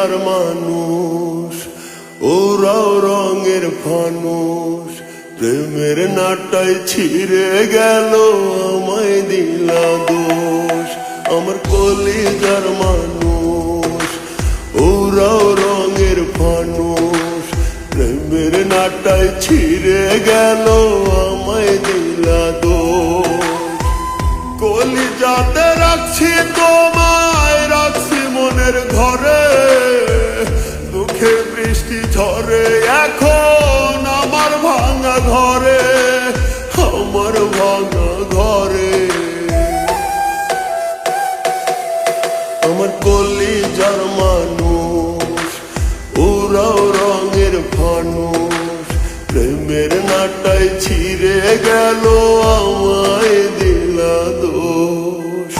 কলিজার মানুষ, ওরাও রঙের ফানুষ। প্রেমের নাটাই ছিঁড়ে গেল, আমায় দিলা দোষ। আমার কলিজার মানুষ, ওরাও রঙের ফানুষ। প্রেমের নাটাই ছিঁড়ে গেল, আমায় দিলা দোষ। কলিজাতে রাখছি তোমায়, রাখছি মনের ঘরে। দুঃখের বৃষ্টি ঝরে এখন আমার ভাঙা ঘরে, আমার ভাঙা ঘরে। আমার কলিজার মানুষ, ওরাও রঙের ফানুষ। প্রেমের নাটাই ছিঁড়ে গেল, আমায় দিলা দোষ।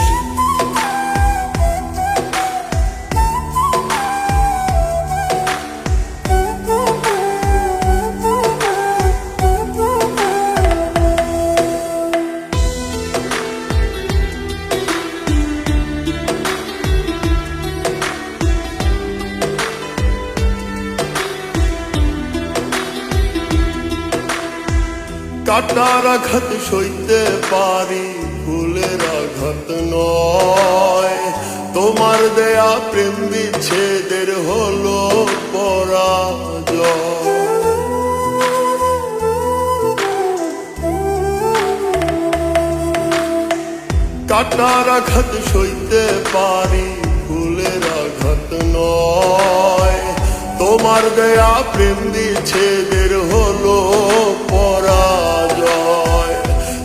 কাটার আঘাত সইতে পারি, ফুলের আঘাত নয়। তোমার দেয়া প্রেম বিচ্ছেদের হলো পরাজয়। কাটার আঘাত সইতে পারি, ফুলের আঘাত নয়। তোমার দেয়া প্রেম বিচ্ছেদের হলো পরাজয়।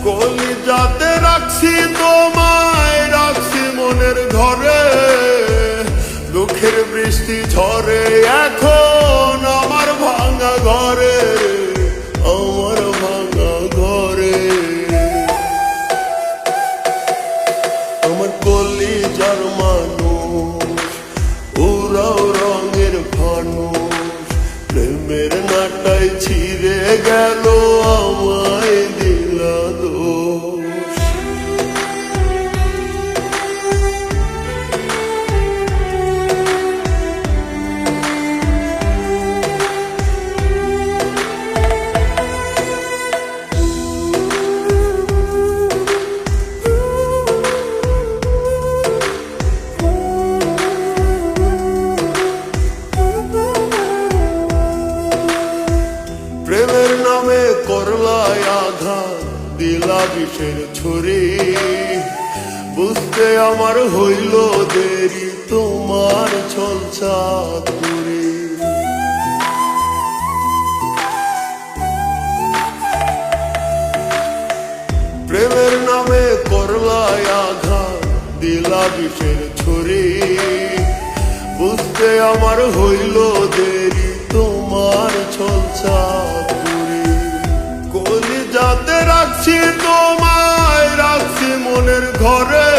কলিজাতে রাখছি তোমায়, রাখছি মনের ঘরে। দুঃখের বৃষ্টি ঝরে এখন আমার ভাঙা ঘরে, আমার ভাঙা ঘরে। আমার কলিজার মানুষ, ওরাও রঙের ফানুষ। প্রেমের নাটাই ছিঁড়ে গেল, আমায় দিলা দোষ। প্রেমের নামে করলায় আঘাত, দিলা বিষের ছুরি। বুঝতে আমার হইল দেরি, তোমার ছলছাদ পুরি। প্রেমের নামে করলায় আঘাত, দিলা বিষের ছুরি। বুঝতে আমার হইল দেরি, তোমার ছলছাদ পুরি। কলিজাতে রাখছি তোমায়, রাখছি মনের ঘরে।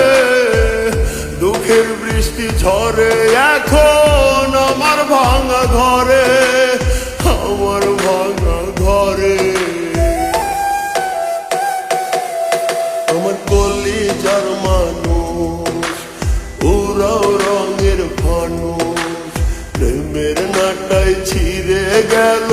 দুঃখের বৃষ্টি ঝরে এখন আমার ভাঙা ঘরে, আমার ভাঙা ঘরে। আমার কলিজার মানুষ, ওরাও রঙের ফানুষ। প্রেমের নাটাই ছিঁড়ে গেল,